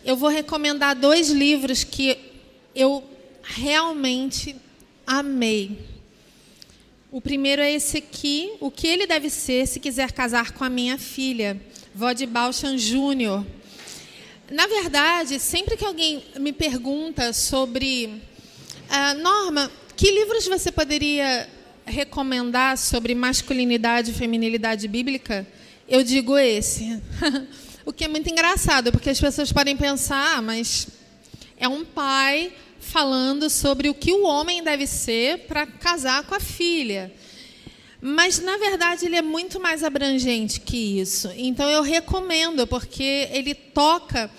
eu vou recomendar 2 livros que eu realmente amei. O primeiro é esse aqui, O que ele deve ser se quiser casar com a minha filha, Vod Balchan Jr. Na verdade, sempre que alguém me pergunta sobre... Norma, que livros você poderia recomendar sobre masculinidade e feminilidade bíblica? Eu digo esse. O que é muito engraçado, porque as pessoas podem pensar, mas é um pai falando sobre o que o homem deve ser para casar com a filha. Mas, na verdade, ele é muito mais abrangente que isso. Então, eu recomendo, porque ele toca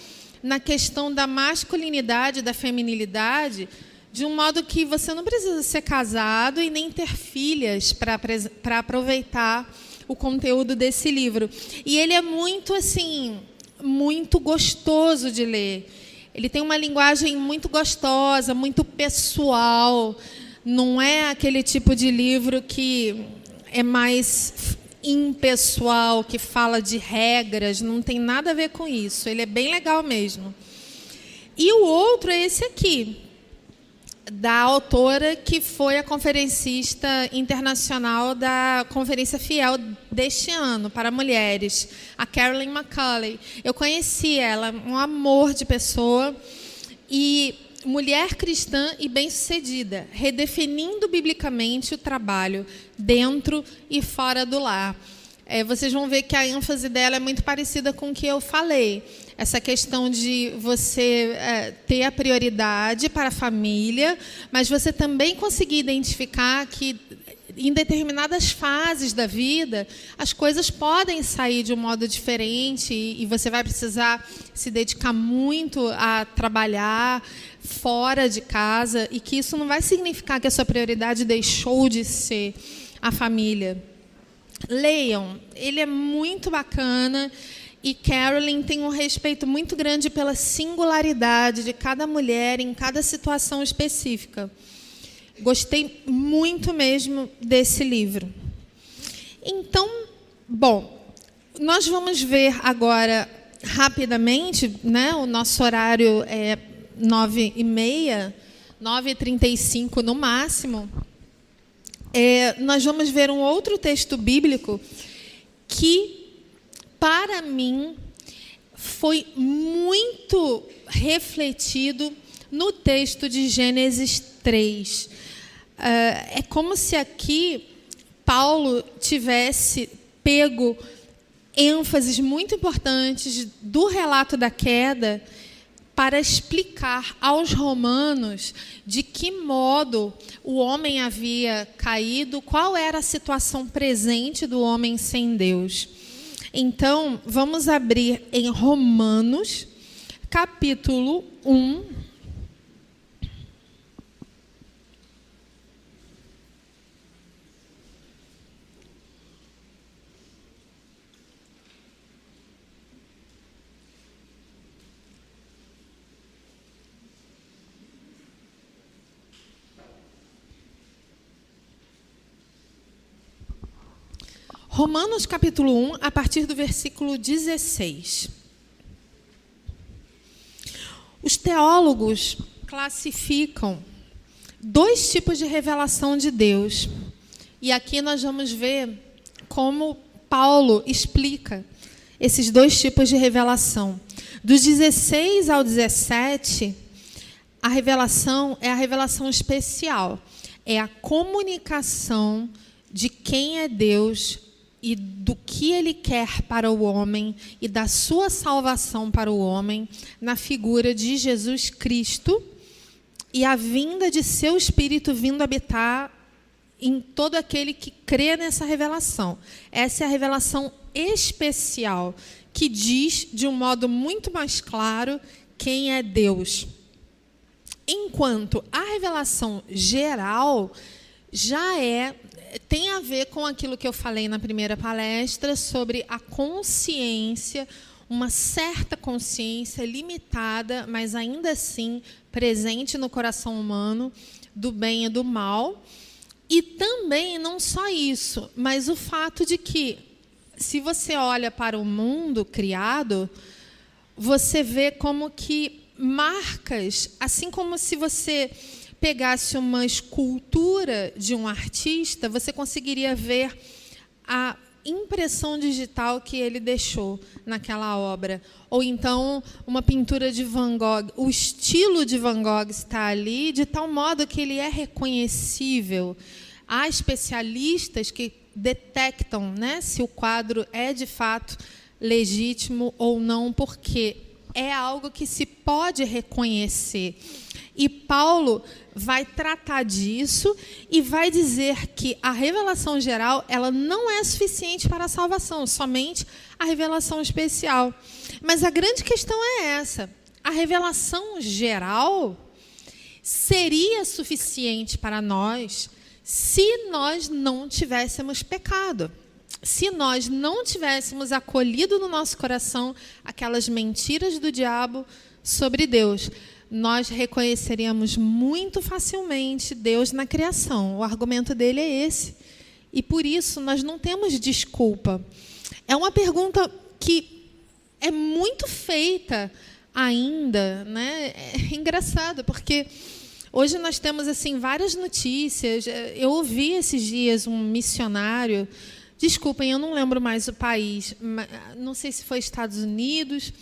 na questão da masculinidade, da feminilidade, de um modo que você não precisa ser casado e nem ter filhas para aproveitar o conteúdo desse livro. E ele é muito, assim, muito gostoso de ler. Ele tem uma linguagem muito gostosa, muito pessoal. Não é aquele tipo de livro que é mais impessoal, que fala de regras, não tem nada a ver com isso. Ele é bem legal mesmo. E o outro é esse aqui, da autora que foi a conferencista internacional da Conferência Fiel deste ano, para mulheres, a Carolyn McCulley. Eu conheci ela, um amor de pessoa, e mulher cristã e bem-sucedida, redefinindo biblicamente o trabalho dentro e fora do lar. Vocês vão ver que a ênfase dela é muito parecida com o que eu falei. Essa questão de você ter a prioridade para a família, mas você também conseguir identificar que, em determinadas fases da vida, as coisas podem sair de um modo diferente e você vai precisar se dedicar muito a trabalhar fora de casa, e que isso não vai significar que a sua prioridade deixou de ser a família. Leiam, ele é muito bacana, e Carolyn tem um respeito muito grande pela singularidade de cada mulher em cada situação específica. Gostei muito mesmo desse livro. Então, bom, nós vamos ver agora rapidamente, né? O nosso horário é 9h30, 9h35 no máximo. Nós vamos ver um outro texto bíblico que, para mim, foi muito refletido no texto de Gênesis 3. É como se aqui Paulo tivesse pego ênfases muito importantes do relato da queda para explicar aos romanos de que modo o homem havia caído, qual era a situação presente do homem sem Deus. Então, vamos abrir em Romanos, capítulo 1. Romanos, capítulo 1, a partir do versículo 16. Os teólogos classificam 2 tipos de revelação de Deus. E aqui nós vamos ver como Paulo explica esses 2 tipos de revelação. Dos 16 ao 17, a revelação é a revelação especial. É a comunicação de quem é Deus e do que Ele quer para o homem e da sua salvação para o homem na figura de Jesus Cristo e a vinda de seu Espírito vindo habitar em todo aquele que crê nessa revelação. Essa é a revelação especial que diz de um modo muito mais claro quem é Deus. Enquanto a revelação geral já tem a ver com aquilo que eu falei na primeira palestra sobre a consciência, uma certa consciência limitada, mas ainda assim presente no coração humano, do bem e do mal. E também, não só isso, mas o fato de que, se você olha para o mundo criado, você vê como que marcas, assim como se você pegasse uma escultura de um artista, você conseguiria ver a impressão digital que ele deixou naquela obra. Ou então, uma pintura de Van Gogh. O estilo de Van Gogh está ali, de tal modo que ele é reconhecível. Há especialistas que detectam, né, se o quadro é, de fato, legítimo ou não, porque é algo que se pode reconhecer. E Paulo vai tratar disso e vai dizer que a revelação geral ela não é suficiente para a salvação, somente a revelação especial. Mas a grande questão é essa: a revelação geral seria suficiente para nós se nós não tivéssemos pecado. Se nós não tivéssemos acolhido no nosso coração aquelas mentiras do diabo sobre Deus, nós reconheceríamos muito facilmente Deus na criação. O argumento dele é esse. E por isso nós não temos desculpa. É uma pergunta que é muito feita ainda, né? É engraçado, porque hoje nós temos assim várias notícias. Eu ouvi esses dias um missionário, desculpem, eu não lembro mais o país, não sei se foi Estados Unidos,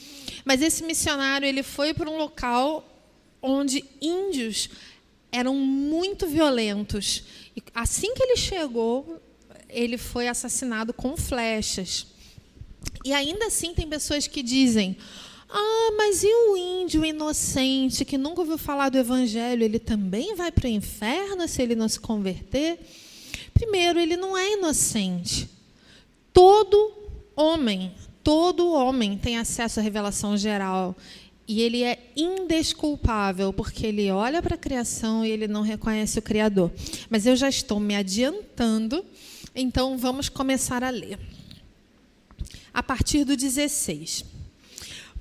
mas esse missionário ele foi para um local onde índios eram muito violentos. E assim que ele chegou, ele foi assassinado com flechas. E ainda assim tem pessoas que dizem: ah, mas e o índio inocente que nunca ouviu falar do evangelho, ele também vai para o inferno se ele não se converter? Primeiro, ele não é inocente. Todo homem tem acesso à revelação geral. E ele é indesculpável, porque ele olha para a criação e ele não reconhece o Criador. Mas eu já estou me adiantando, então vamos começar a ler. A partir do 16.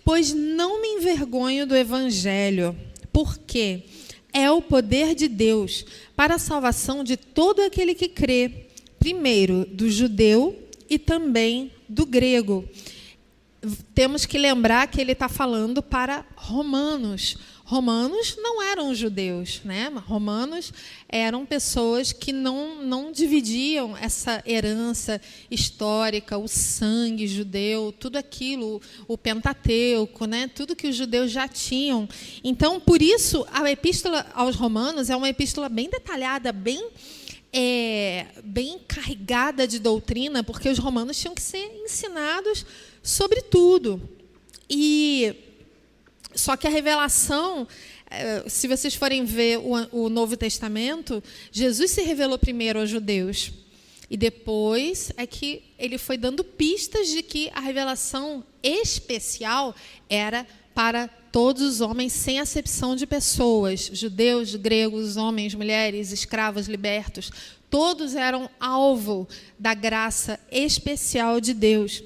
Pois não me envergonho do Evangelho, porque é o poder de Deus para a salvação de todo aquele que crê, primeiro do judeu e também do grego. Temos que lembrar que ele está falando para romanos. Romanos não eram judeus, né? Romanos eram pessoas que não dividiam essa herança histórica, o sangue judeu, tudo aquilo, o Pentateuco, né? Tudo que os judeus já tinham. Então, por isso, a epístola aos Romanos é uma epístola bem detalhada, bem carregada de doutrina, porque os romanos tinham que ser ensinados sobre tudo. Só que a revelação, se vocês forem ver o Novo Testamento, Jesus se revelou primeiro aos judeus. E depois é que ele foi dando pistas de que a revelação especial era para todos os homens, sem acepção de pessoas. Judeus, gregos, homens, mulheres, escravos, libertos. Todos eram alvo da graça especial de Deus.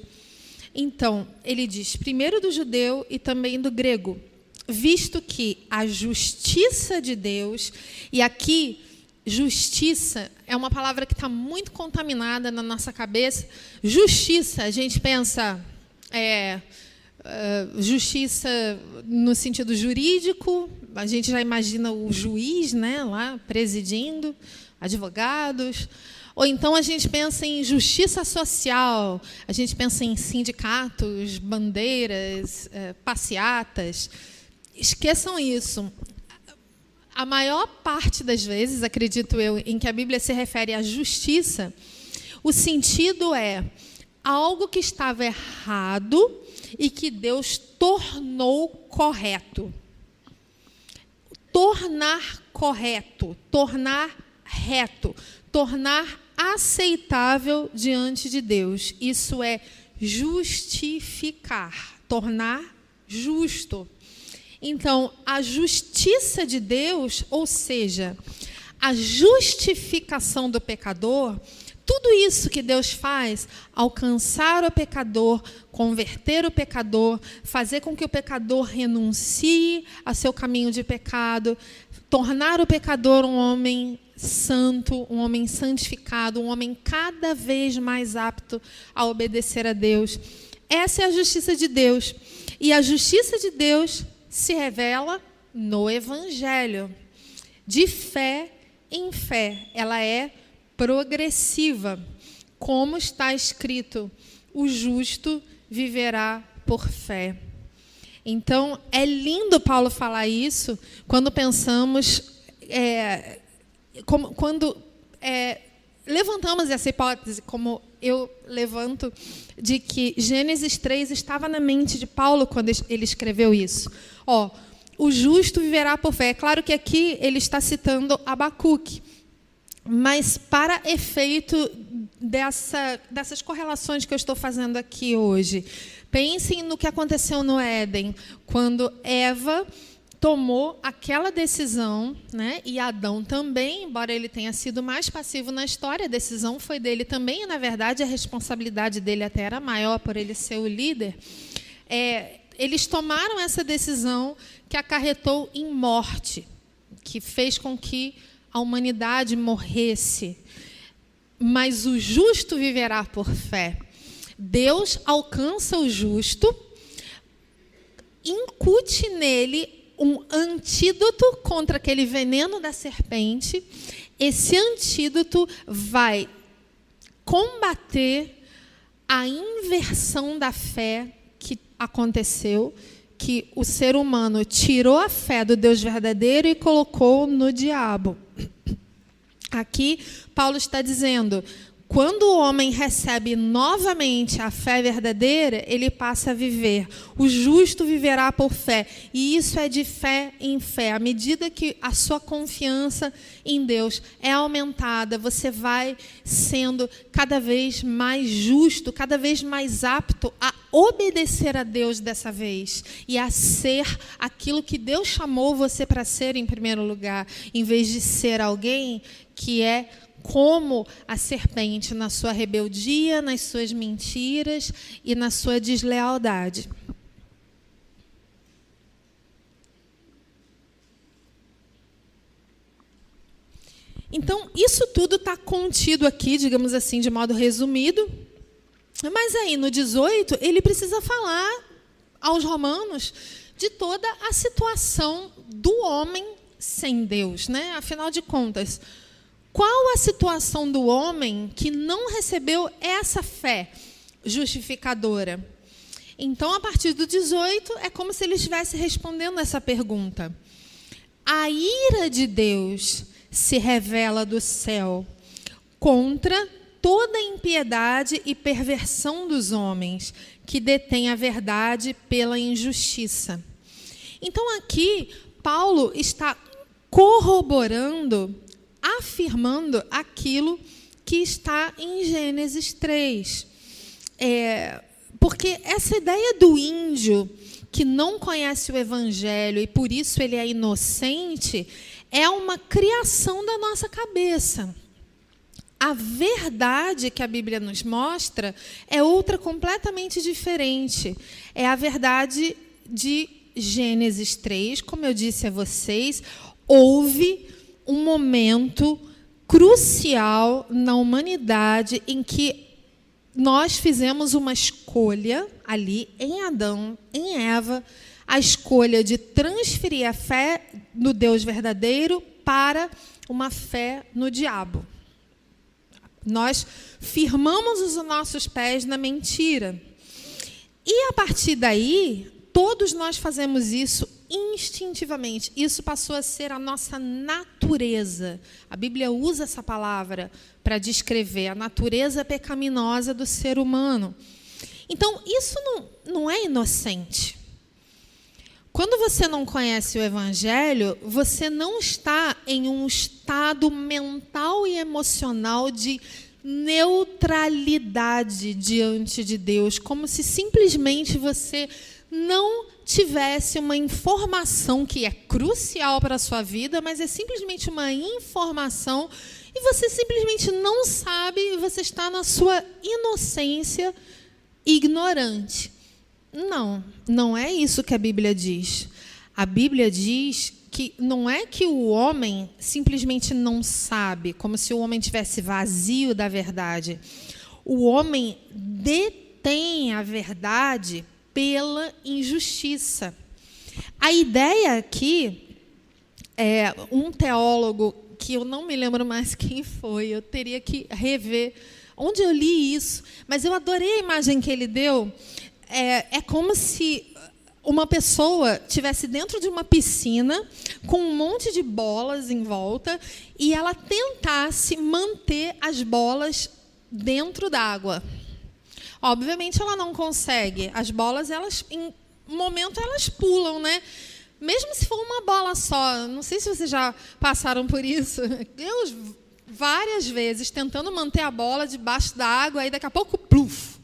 Então, ele diz, primeiro do judeu e também do grego, visto que a justiça de Deus, e aqui, justiça é uma palavra que está muito contaminada na nossa cabeça. Justiça, a gente pensa, justiça no sentido jurídico, a gente já imagina o juiz, né, lá presidindo, advogados. Ou então a gente pensa em justiça social, a gente pensa em sindicatos, bandeiras, passeatas. Esqueçam isso. A maior parte das vezes, acredito eu, em que a Bíblia se refere à justiça, o sentido é algo que estava errado e que Deus tornou correto. Tornar correto, tornar reto, tornar aceitável diante de Deus. Isso é justificar, tornar justo. Então, a justiça de Deus, ou seja, a justificação do pecador, tudo isso que Deus faz, alcançar o pecador, converter o pecador, fazer com que o pecador renuncie a seu caminho de pecado, tornar o pecador um homem santo, um homem santificado, um homem cada vez mais apto a obedecer a Deus. Essa é a justiça de Deus. E a justiça de Deus se revela no Evangelho. De fé em fé, ela é progressiva. Como está escrito, o justo viverá por fé. Então, é lindo Paulo falar isso quando pensamos, quando levantamos essa hipótese, como eu levanto, de que Gênesis 3 estava na mente de Paulo quando ele escreveu isso. O justo viverá por fé. É claro que aqui ele está citando Abacuque, mas para efeito dessas correlações que eu estou fazendo aqui hoje, pensem no que aconteceu no Éden, quando Eva tomou aquela decisão, né? E Adão também, embora ele tenha sido mais passivo na história, a decisão foi dele também, e, na verdade, a responsabilidade dele até era maior por ele ser o líder. Eles tomaram essa decisão que acarretou em morte, que fez com que a humanidade morresse. Mas o justo viverá por fé. Deus alcança o justo, incute nele um antídoto contra aquele veneno da serpente. Esse antídoto vai combater a inversão da fé que aconteceu, que o ser humano tirou a fé do Deus verdadeiro e colocou no diabo. Aqui, Paulo está dizendo, quando o homem recebe novamente a fé verdadeira, ele passa a viver. O justo viverá por fé. E isso é de fé em fé. À medida que a sua confiança em Deus é aumentada, você vai sendo cada vez mais justo, cada vez mais apto a obedecer a Deus dessa vez. E a ser aquilo que Deus chamou você para ser em primeiro lugar. Em vez de ser alguém que é como a serpente na sua rebeldia, nas suas mentiras e na sua deslealdade. Então, isso tudo está contido aqui, digamos assim, de modo resumido. Mas aí, no 18, ele precisa falar aos romanos de toda a situação do homem sem Deus, né? Afinal de contas, qual a situação do homem que não recebeu essa fé justificadora? Então, a partir do 18, é como se ele estivesse respondendo essa pergunta. A ira de Deus se revela do céu contra toda impiedade e perversão dos homens, que detêm a verdade pela injustiça. Então, aqui, Paulo está corroborando, afirmando aquilo que está em Gênesis 3. Porque essa ideia do índio que não conhece o Evangelho e por isso ele é inocente, é uma criação da nossa cabeça. A verdade que a Bíblia nos mostra é outra completamente diferente. É a verdade de Gênesis 3, como eu disse a vocês, houve um momento crucial na humanidade em que nós fizemos uma escolha ali em Adão, em Eva, a escolha de transferir a fé no Deus verdadeiro para uma fé no diabo. Nós firmamos os nossos pés na mentira. E, a partir daí, todos nós fazemos isso instintivamente. Isso passou a ser a nossa natureza. A Bíblia usa essa palavra para descrever a natureza pecaminosa do ser humano. Então, isso não é inocente. Quando você não conhece o Evangelho, você não está em um estado mental e emocional de neutralidade diante de Deus, como se simplesmente você não tivesse uma informação que é crucial para a sua vida, mas é simplesmente uma informação e você simplesmente não sabe e você está na sua inocência ignorante. Não é isso que a Bíblia diz. A Bíblia diz que não é que o homem simplesmente não sabe, como se o homem tivesse vazio da verdade. O homem detém a verdade pela injustiça. A ideia aqui é um teólogo que eu não me lembro mais quem foi, eu teria que rever onde eu li isso, mas eu adorei a imagem que ele deu. É como se uma pessoa estivesse dentro de uma piscina com um monte de bolas em volta e ela tentasse manter as bolas dentro d'água. Obviamente ela não consegue. As bolas, em um momento, elas pulam, né? Mesmo se for uma bola só. Não sei se vocês já passaram por isso. Eu, várias vezes, tentando manter a bola debaixo da água, aí daqui a pouco, pluf.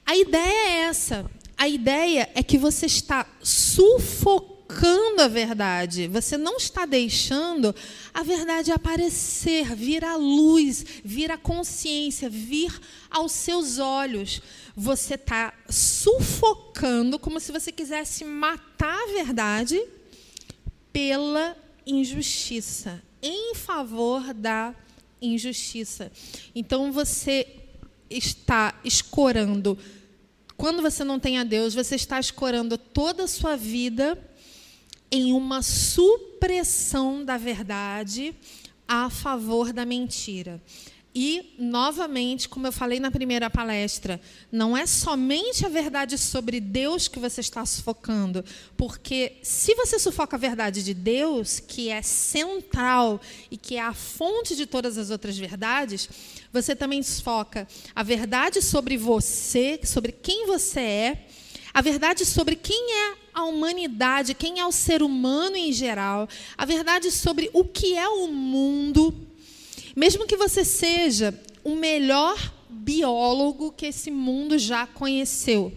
A ideia é essa. A ideia é que você está sufocando a verdade. Você não está deixando a verdade aparecer, vir à luz, vir à consciência, vir aos seus olhos. Você está sufocando, como se você quisesse matar a verdade pela injustiça, em favor da injustiça. Então, você está escorando. Quando você não tem a Deus, você está escorando toda a sua vida em uma supressão da verdade a favor da mentira. E, novamente, como eu falei na primeira palestra, não é somente a verdade sobre Deus que você está sufocando, porque se você sufoca a verdade de Deus, que é central e que é a fonte de todas as outras verdades, você também sufoca a verdade sobre você, sobre quem você é, a verdade sobre quem é a humanidade, quem é o ser humano em geral, a verdade sobre o que é o mundo. Mesmo que você seja o melhor biólogo que esse mundo já conheceu,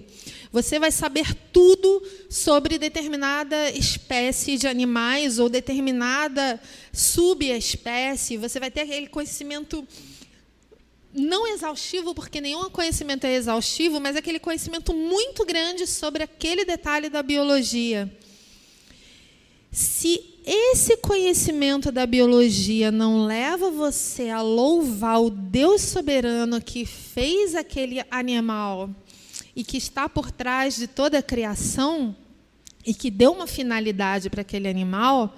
você vai saber tudo sobre determinada espécie de animais ou determinada subespécie. Você vai ter aquele conhecimento não exaustivo, porque nenhum conhecimento é exaustivo, mas aquele conhecimento muito grande sobre aquele detalhe da biologia. Se esse conhecimento da biologia não leva você a louvar o Deus soberano que fez aquele animal e que está por trás de toda a criação e que deu uma finalidade para aquele animal,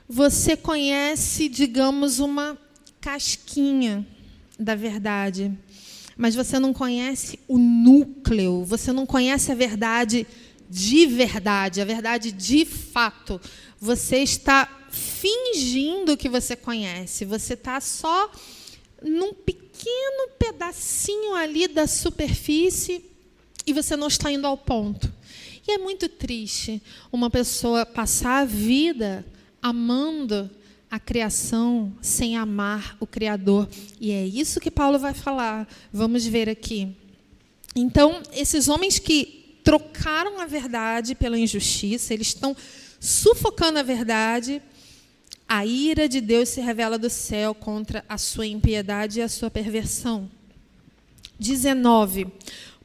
você conhece, digamos, uma casquinha da verdade, mas você não conhece o núcleo, você não conhece a verdade de verdade, a verdade de fato. Você está fingindo que você conhece, você está só num pequeno pedacinho ali da superfície e você não está indo ao ponto. E é muito triste uma pessoa passar a vida amando a criação sem amar o Criador. E é isso que Paulo vai falar. Vamos ver aqui. Então, esses homens que trocaram a verdade pela injustiça, eles estão sufocando a verdade, a ira de Deus se revela do céu contra a sua impiedade e a sua perversão. 19.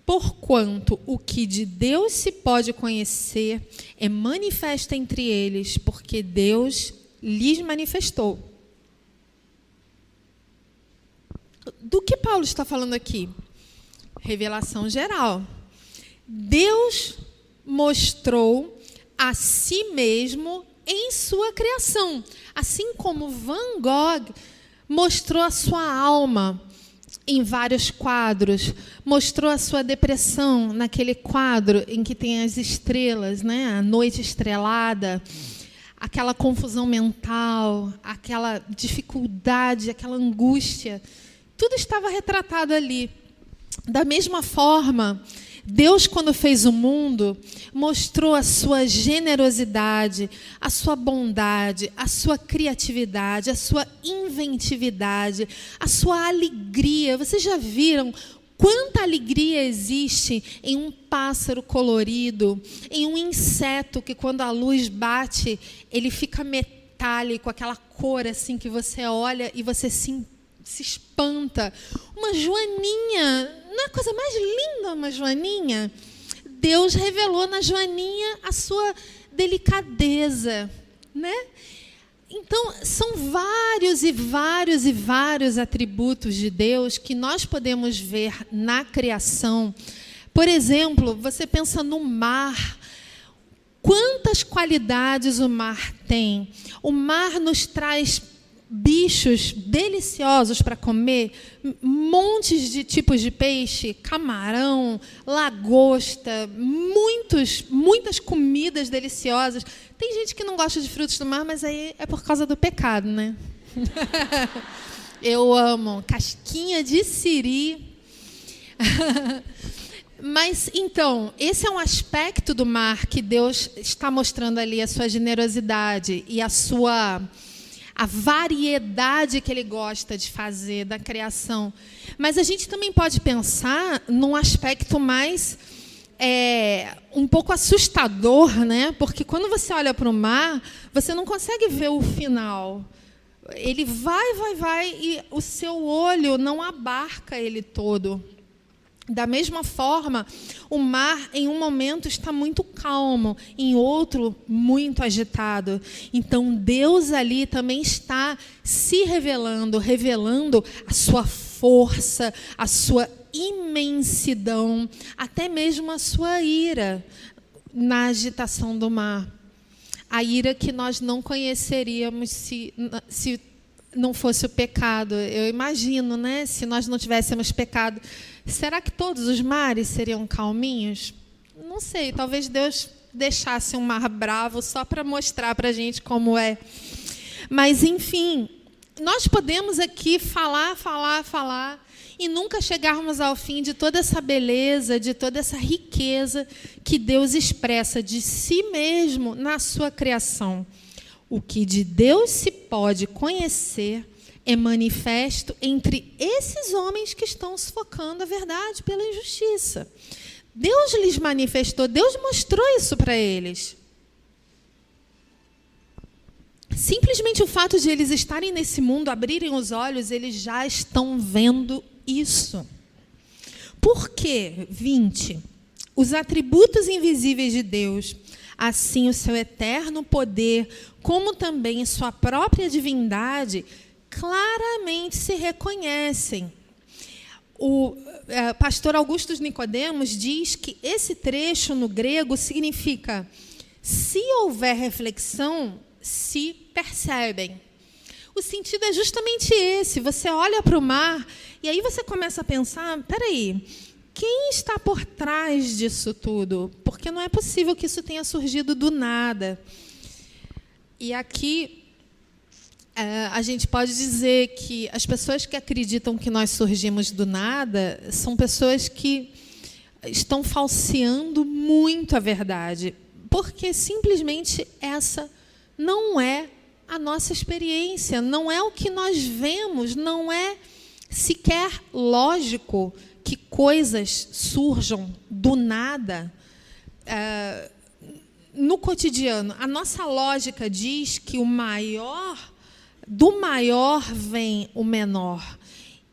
Porquanto o que de Deus se pode conhecer é manifesto entre eles, porque Deus lhes manifestou. Do que Paulo está falando aqui? Revelação geral. Deus mostrou a si mesmo em sua criação, assim como Van Gogh mostrou a sua alma em vários quadros, mostrou a sua depressão naquele quadro em que tem as estrelas, né? A noite estrelada, aquela confusão mental, aquela dificuldade, aquela angústia, tudo estava retratado ali. Da mesma forma, Deus, quando fez o mundo, mostrou a sua generosidade, a sua bondade, a sua criatividade, a sua inventividade, a sua alegria. Vocês já viram quanta alegria existe em um pássaro colorido, em um inseto que, quando a luz bate, ele fica metálico, aquela cor assim que você olha e você se espanta. Uma joaninha, não é a coisa mais linda uma joaninha? Deus revelou na joaninha a sua delicadeza, né? Então, são vários e vários e vários atributos de Deus que nós podemos ver na criação Por exemplo, você pensa no mar. Quantas qualidades o mar tem? O mar nos traz bichos deliciosos para comer, montes de tipos de peixe, camarão, lagosta, muitas comidas deliciosas. Tem gente que não gosta de frutos do mar, mas aí é por causa do pecado, né? Eu amo casquinha de siri. Mas, então, esse é um aspecto do mar que Deus está mostrando ali, a sua generosidade e a variedade que Ele gosta de fazer da criação. Mas a gente também pode pensar num aspecto mais um pouco assustador, né? Porque quando você olha para o mar, você não consegue ver o final. Ele vai, e o seu olho não abarca ele todo. Da mesma forma, o mar, em um momento, está muito calmo, em outro, muito agitado. Então, Deus ali também está se revelando a sua força, a sua imensidão, até mesmo a sua ira na agitação do mar. A ira que nós não conheceríamos se não fosse o pecado. Eu imagino, né? Se nós não tivéssemos pecado, será que todos os mares seriam calminhos? Não sei, talvez Deus deixasse um mar bravo só para mostrar para a gente como é. Mas, enfim, nós podemos aqui falar e nunca chegarmos ao fim de toda essa beleza, de toda essa riqueza que Deus expressa de si mesmo na sua criação. O que de Deus se pode conhecer é manifesto entre esses homens que estão sufocando a verdade pela injustiça. Deus lhes manifestou, Deus mostrou isso para eles. Simplesmente o fato de eles estarem nesse mundo, abrirem os olhos, eles já estão vendo isso. Por quê? 20. Os atributos invisíveis de Deus, assim o seu eterno poder, como também sua própria divindade, claramente se reconhecem. O pastor Augusto Nicodemos diz que esse trecho no grego significa: se houver reflexão, se percebem. O sentido é justamente esse. Você olha para o mar e aí você começa a pensar, peraí, quem está por trás disso tudo? Porque não é possível que isso tenha surgido do nada. E aqui a gente pode dizer que as pessoas que acreditam que nós surgimos do nada são pessoas que estão falseando muito a verdade, porque simplesmente essa não é a nossa experiência, não é o que nós vemos, não é sequer lógico que coisas surjam do nada no cotidiano. A nossa lógica diz que do maior vem o menor.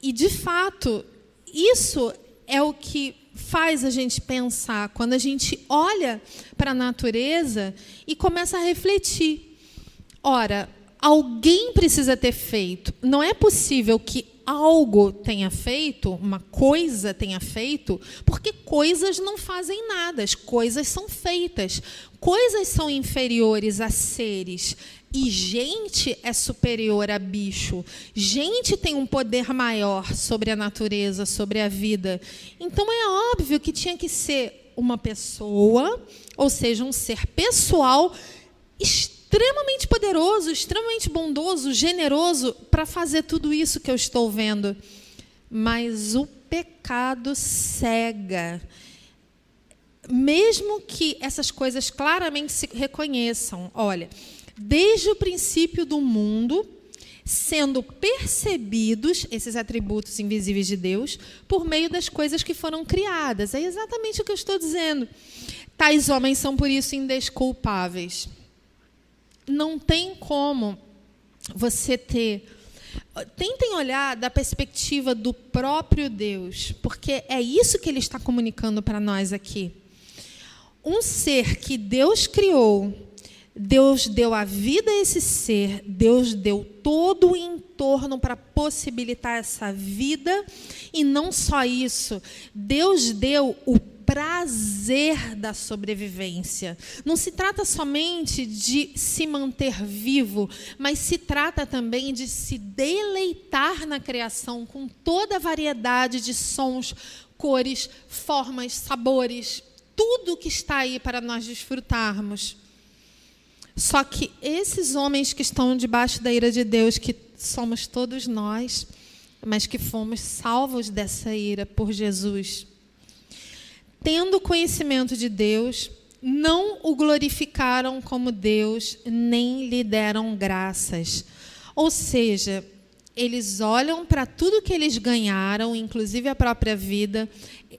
E, de fato, isso é o que faz a gente pensar quando a gente olha para a natureza e começa a refletir. Ora, alguém precisa ter feito. Não é possível que algo tenha feito, uma coisa tenha feito, porque coisas não fazem nada, as coisas são feitas. Coisas são inferiores a seres. E gente é superior a bicho. Gente tem um poder maior sobre a natureza, sobre a vida. Então, é óbvio que tinha que ser uma pessoa, ou seja, um ser pessoal, extremamente poderoso, extremamente bondoso, generoso, para fazer tudo isso que eu estou vendo. Mas o pecado cega. Mesmo que essas coisas claramente se reconheçam, olha, desde o princípio do mundo, sendo percebidos, esses atributos invisíveis de Deus, por meio das coisas que foram criadas. É exatamente o que eu estou dizendo. Tais homens são, por isso, indesculpáveis. Não tem como você ter... Tentem olhar da perspectiva do próprio Deus, porque é isso que Ele está comunicando para nós aqui. Um ser que Deus criou, Deus deu a vida a esse ser, Deus deu todo o entorno para possibilitar essa vida, e não só isso, Deus deu o prazer da sobrevivência. Não se trata somente de se manter vivo, mas se trata também de se deleitar na criação com toda a variedade de sons, cores, formas, sabores, tudo que está aí para nós desfrutarmos. Só que esses homens que estão debaixo da ira de Deus, que somos todos nós, mas que fomos salvos dessa ira por Jesus, tendo conhecimento de Deus, não o glorificaram como Deus, nem lhe deram graças. Ou seja, eles olham para tudo que eles ganharam, inclusive a própria vida.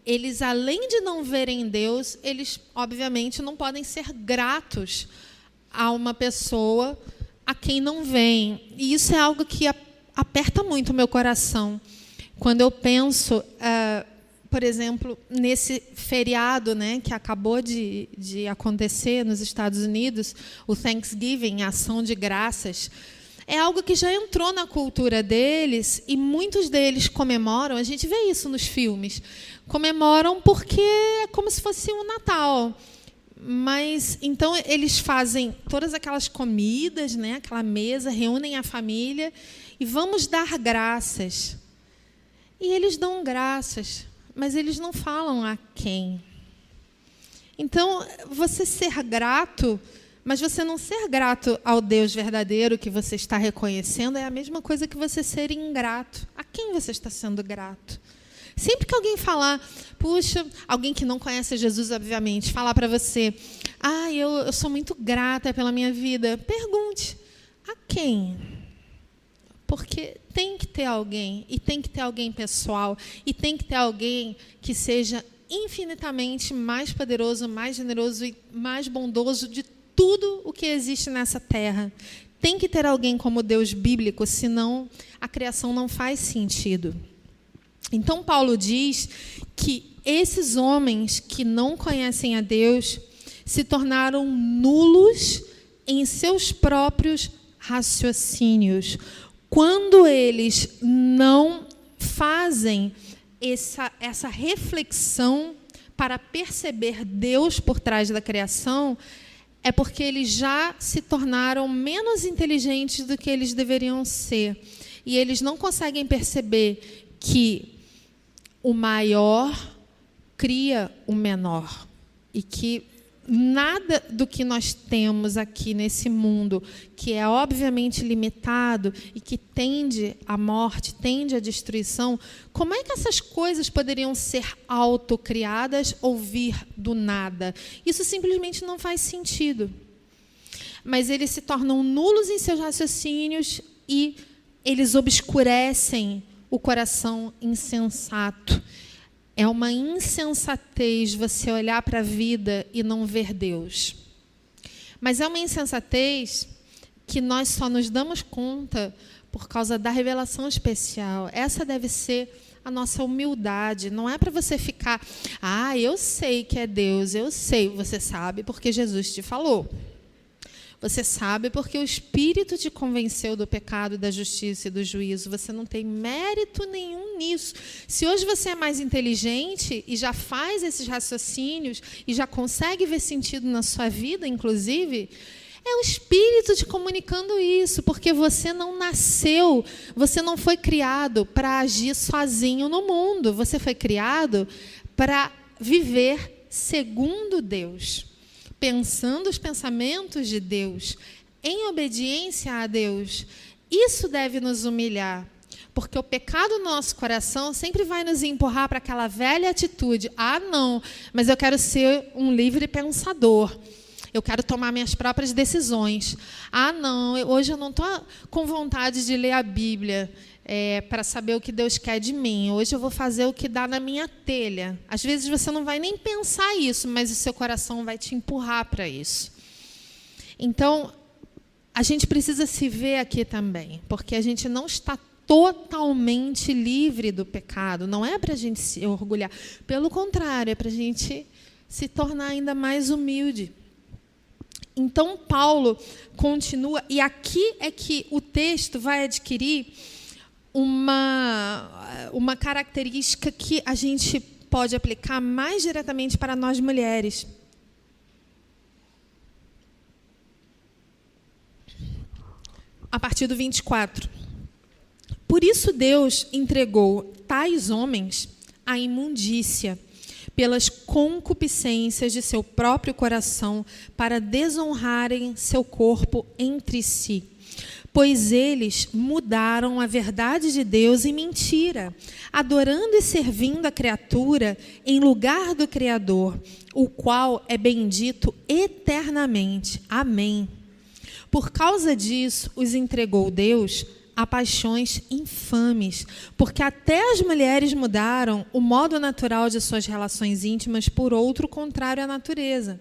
Eles, além de não verem Deus, eles, obviamente, não podem ser gratos a uma pessoa a quem não veem. E isso é algo que aperta muito o meu coração. Quando eu penso, por exemplo, nesse feriado, né, que acabou de acontecer nos Estados Unidos, o Thanksgiving, a ação de graças, é algo que já entrou na cultura deles e muitos deles comemoram, a gente vê isso nos filmes, comemoram porque é como se fosse um Natal. Mas, então, eles fazem todas aquelas comidas, né, aquela mesa, reúnem a família e vamos dar graças. E eles dão graças, mas eles não falam a quem. Então, você ser grato, mas você não ser grato ao Deus verdadeiro que você está reconhecendo, é a mesma coisa que você ser ingrato. A quem você está sendo grato? Sempre que alguém falar, puxa, alguém que não conhece Jesus, obviamente, falar para você, eu sou muito grata pela minha vida, pergunte, a quem? Porque tem que ter alguém, e tem que ter alguém pessoal, e tem que ter alguém que seja infinitamente mais poderoso, mais generoso e mais bondoso de tudo o que existe nessa terra. Tem que ter alguém como Deus bíblico, senão a criação não faz sentido. Então, Paulo diz que esses homens que não conhecem a Deus se tornaram nulos em seus próprios raciocínios. Quando eles não fazem essa reflexão para perceber Deus por trás da criação, é porque eles já se tornaram menos inteligentes do que eles deveriam ser. E eles não conseguem perceber que o maior cria o menor. E que nada do que nós temos aqui nesse mundo, que é obviamente limitado e que tende à morte, tende à destruição, como é que essas coisas poderiam ser autocriadas ou vir do nada? Isso simplesmente não faz sentido. Mas eles se tornam nulos em seus raciocínios e eles obscurecem o coração insensato. É uma insensatez você olhar para a vida e não ver Deus. Mas é uma insensatez que nós só nos damos conta por causa da revelação especial. Essa deve ser a nossa humildade. Não é para você ficar, eu sei que é Deus, eu sei. Você sabe porque Jesus te falou. Você sabe porque o Espírito te convenceu do pecado, da justiça e do juízo. Você não tem mérito nenhum nisso. Se hoje você é mais inteligente e já faz esses raciocínios e já consegue ver sentido na sua vida, inclusive, é o Espírito te comunicando isso, porque você não nasceu, você não foi criado para agir sozinho no mundo. Você foi criado para viver segundo Deus, pensando os pensamentos de Deus, em obediência a Deus. Isso deve nos humilhar, porque o pecado no nosso coração sempre vai nos empurrar para aquela velha atitude. Não, mas eu quero ser um livre pensador. Eu quero tomar minhas próprias decisões. Não, hoje eu não estou com vontade de ler a Bíblia para saber o que Deus quer de mim. Hoje eu vou fazer o que dá na minha telha. Às vezes você não vai nem pensar isso, mas o seu coração vai te empurrar para isso. Então, a gente precisa se ver aqui também, porque a gente não está totalmente livre do pecado. Não é para a gente se orgulhar. Pelo contrário, é para a gente se tornar ainda mais humilde. Então, Paulo continua, e aqui é que o texto vai adquirir uma característica que a gente pode aplicar mais diretamente para nós mulheres. A partir do 24. Por isso Deus entregou tais homens à imundícia, pelas concupiscências de seu próprio coração, para desonrarem seu corpo entre si. Pois eles mudaram a verdade de Deus em mentira, adorando e servindo a criatura em lugar do Criador, o qual é bendito eternamente. Amém. Por causa disso, os entregou Deus a paixões infames, porque até as mulheres mudaram o modo natural de suas relações íntimas por outro contrário à natureza.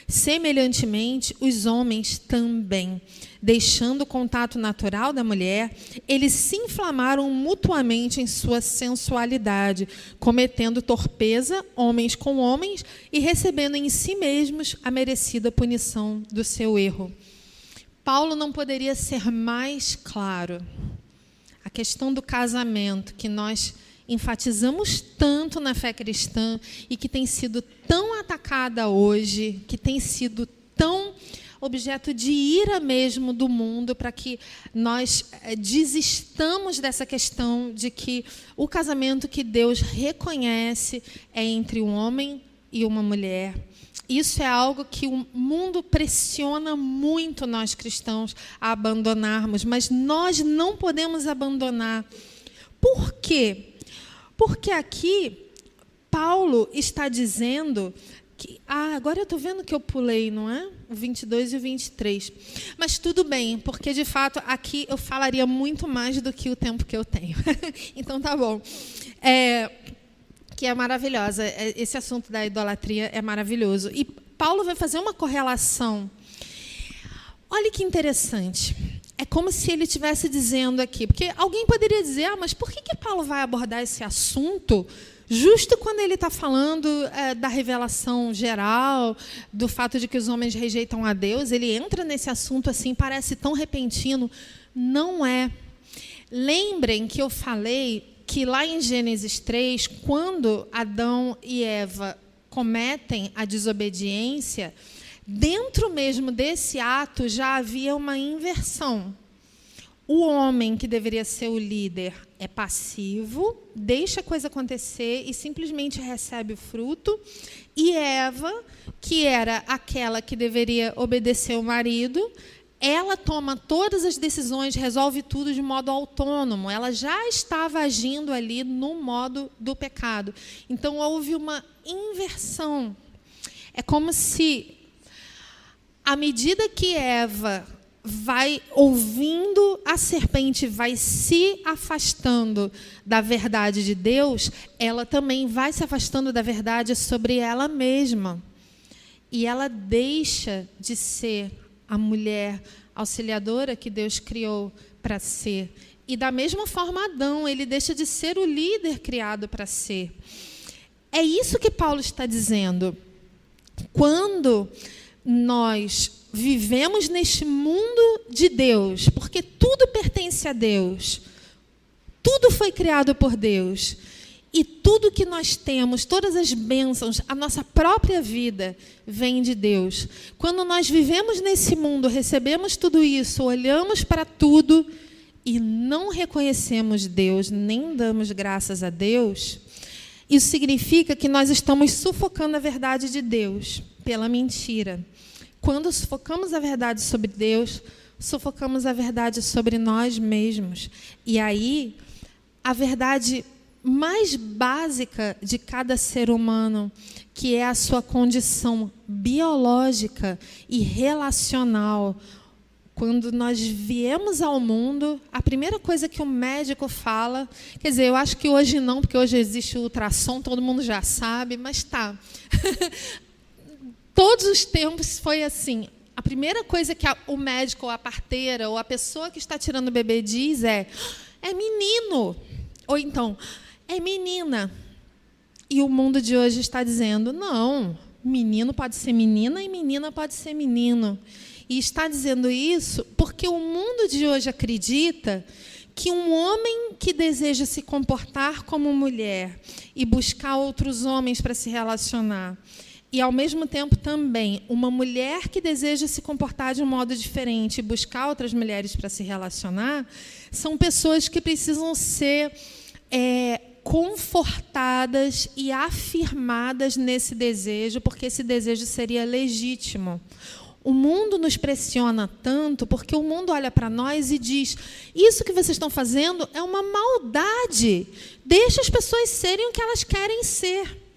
Semelhantemente, os homens também, deixando o contato natural da mulher, eles se inflamaram mutuamente em sua sensualidade, cometendo torpeza, homens com homens, e recebendo em si mesmos a merecida punição do seu erro. Paulo não poderia ser mais claro. A questão do casamento, que nós enfatizamos tanto na fé cristã e que tem sido tão atacada hoje, que tem sido tão objeto de ira mesmo do mundo, para que nós desistamos dessa questão de que o casamento que Deus reconhece é entre um homem e uma mulher. Isso é algo que o mundo pressiona muito nós cristãos a abandonarmos, mas nós não podemos abandonar. Por quê? Porque aqui Paulo está dizendo que... agora eu estou vendo que eu pulei, não é? O 22 e o 23. Mas tudo bem, porque de fato aqui eu falaria muito mais do que o tempo que eu tenho. Então tá bom. Que é maravilhosa. Esse assunto da idolatria é maravilhoso. E Paulo vai fazer uma correlação. Olha que interessante. É como se ele estivesse dizendo aqui, porque alguém poderia dizer, mas por que Paulo vai abordar esse assunto justo quando ele está falando da revelação geral, do fato de que os homens rejeitam a Deus? Ele entra nesse assunto assim, parece tão repentino. Não é. Lembrem que eu falei que lá em Gênesis 3, quando Adão e Eva cometem a desobediência, dentro mesmo desse ato já havia uma inversão. O homem, que deveria ser o líder, é passivo, deixa a coisa acontecer e simplesmente recebe o fruto. E Eva, que era aquela que deveria obedecer o marido, ela toma todas as decisões, resolve tudo de modo autônomo. Ela já estava agindo ali no modo do pecado. Então, houve uma inversão. É como se, à medida que Eva vai ouvindo a serpente, vai se afastando da verdade de Deus, ela também vai se afastando da verdade sobre ela mesma. E ela deixa de ser a mulher auxiliadora que Deus criou para ser. E da mesma forma Adão, ele deixa de ser o líder criado para ser. É isso que Paulo está dizendo. Quando nós vivemos neste mundo de Deus, porque tudo pertence a Deus, tudo foi criado por Deus, e tudo que nós temos, todas as bênçãos, a nossa própria vida vem de Deus. Quando nós vivemos nesse mundo, recebemos tudo isso, olhamos para tudo e não reconhecemos Deus, nem damos graças a Deus, isso significa que nós estamos sufocando a verdade de Deus pela mentira. Quando sufocamos a verdade sobre Deus, sufocamos a verdade sobre nós mesmos. E aí, a verdade mais básica de cada ser humano, que é a sua condição biológica e relacional. Quando nós viemos ao mundo, a primeira coisa que o médico fala, quer dizer, eu acho que hoje não, porque hoje existe o ultrassom, todo mundo já sabe, mas tá. Todos os tempos foi assim. A primeira coisa que o médico, ou a parteira, ou a pessoa que está tirando o bebê diz é menino. Ou então, é menina. E o mundo de hoje está dizendo, não, menino pode ser menina e menina pode ser menino. E está dizendo isso porque o mundo de hoje acredita que um homem que deseja se comportar como mulher e buscar outros homens para se relacionar, e, ao mesmo tempo, também, uma mulher que deseja se comportar de um modo diferente e buscar outras mulheres para se relacionar, são pessoas que precisam ser confortadas e afirmadas nesse desejo, porque esse desejo seria legítimo. O mundo nos pressiona tanto porque o mundo olha para nós e diz: isso que vocês estão fazendo é uma maldade. Deixa as pessoas serem o que elas querem ser.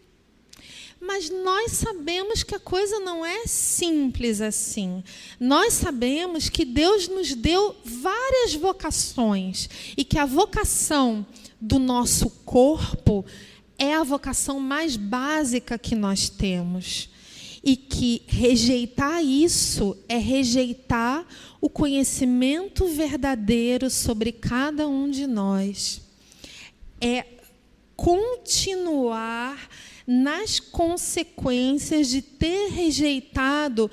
Mas nós sabemos que a coisa não é simples assim. Nós sabemos que Deus nos deu várias vocações e que a vocação do nosso corpo é a vocação mais básica que nós temos. E que rejeitar isso é rejeitar o conhecimento verdadeiro sobre cada um de nós. É continuar nas consequências de ter rejeitado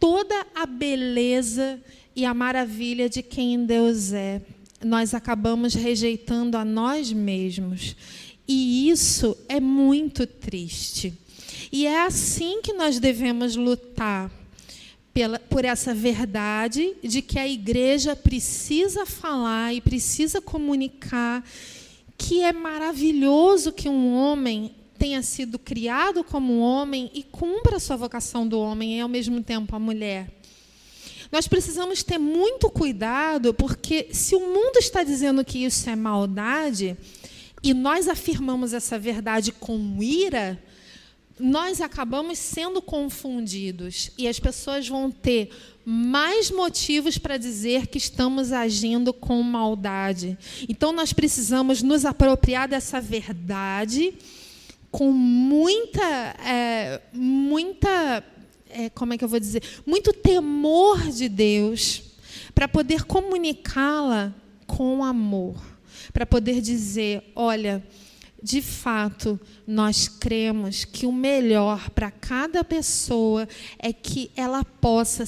toda a beleza e a maravilha de quem Deus é. Nós acabamos rejeitando a nós mesmos. E isso é muito triste. E é assim que nós devemos lutar por essa verdade de que a igreja precisa falar e precisa comunicar que é maravilhoso que um homem tenha sido criado como homem e cumpra a sua vocação do homem e, ao mesmo tempo, a mulher. Nós precisamos ter muito cuidado, porque se o mundo está dizendo que isso é maldade, e nós afirmamos essa verdade com ira, nós acabamos sendo confundidos, e as pessoas vão ter mais motivos para dizer que estamos agindo com maldade. Então, nós precisamos nos apropriar dessa verdade com muito temor de Deus, para poder comunicá-la com amor, para poder dizer: olha, de fato, nós cremos que o melhor para cada pessoa é que ela possa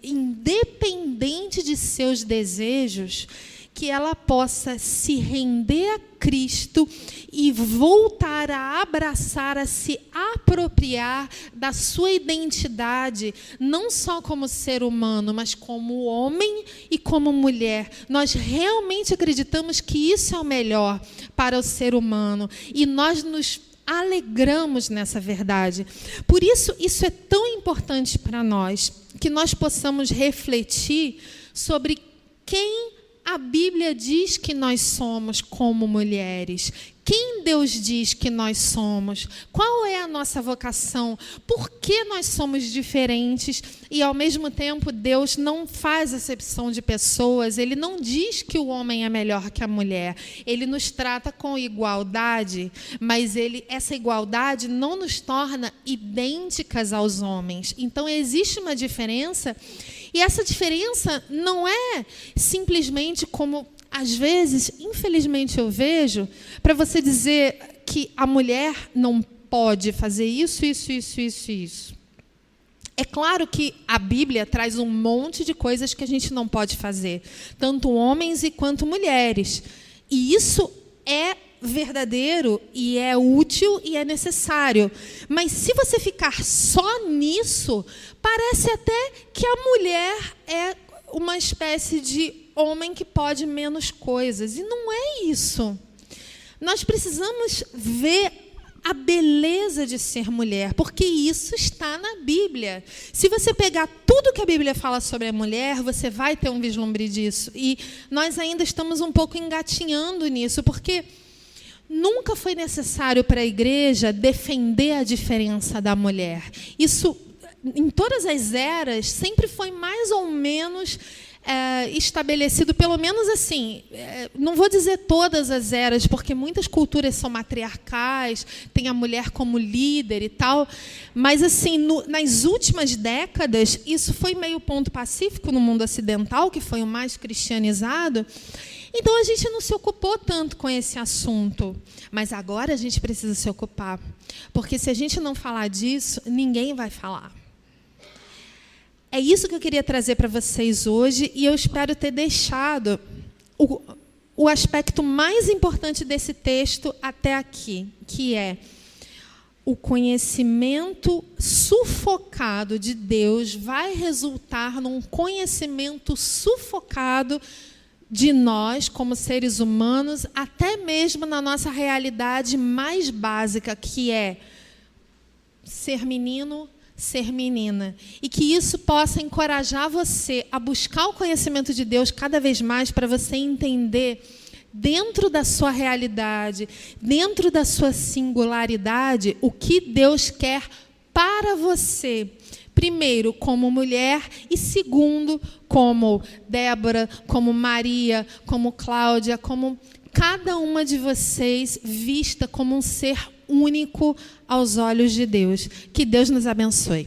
independente de seus desejos, que ela possa se render a Cristo e voltar a abraçar, a se apropriar da sua identidade, não só como ser humano, mas como homem e como mulher. Nós realmente acreditamos que isso é o melhor para o ser humano e nós nos alegramos nessa verdade. Por isso, isso é tão importante para nós, que nós possamos refletir sobre quem a Bíblia diz que nós somos como mulheres. Quem Deus diz que nós somos? Qual é a nossa vocação? Por que nós somos diferentes? E, ao mesmo tempo, Deus não faz acepção de pessoas. Ele não diz que o homem é melhor que a mulher. Ele nos trata com igualdade, mas essa igualdade não nos torna idênticas aos homens. Então, existe uma diferença. E essa diferença não é simplesmente como, às vezes, infelizmente eu vejo, para você dizer que a mulher não pode fazer isso, isso, isso, isso, isso. É claro que a Bíblia traz um monte de coisas que a gente não pode fazer, tanto homens quanto mulheres. E isso é verdadeiro e é útil e é necessário. Mas se você ficar só nisso, parece até que a mulher é uma espécie de homem que pode menos coisas. E não é isso. Nós precisamos ver a beleza de ser mulher, porque isso está na Bíblia. Se você pegar tudo que a Bíblia fala sobre a mulher, você vai ter um vislumbre disso. E nós ainda estamos um pouco engatinhando nisso, porque nunca foi necessário para a igreja defender a diferença da mulher. Isso, em todas as eras, sempre foi mais ou menos estabelecido, pelo menos assim, não vou dizer todas as eras, porque muitas culturas são matriarcais, tem a mulher como líder e tal, mas assim, nas últimas décadas, isso foi meio ponto pacífico no mundo ocidental, que foi o mais cristianizado. Então, a gente não se ocupou tanto com esse assunto, mas agora a gente precisa se ocupar, porque se a gente não falar disso, ninguém vai falar. É isso que eu queria trazer para vocês hoje, e eu espero ter deixado o aspecto mais importante desse texto até aqui, que é o conhecimento sufocado de Deus vai resultar num conhecimento sufocado de nós, como seres humanos, até mesmo na nossa realidade mais básica, que é ser menino, ser menina. E que isso possa encorajar você a buscar o conhecimento de Deus cada vez mais, para você entender, dentro da sua realidade, dentro da sua singularidade, o que Deus quer para você. Primeiro, como mulher, e segundo, como Débora, como Maria, como Cláudia, como cada uma de vocês vista como um ser único aos olhos de Deus. Que Deus nos abençoe.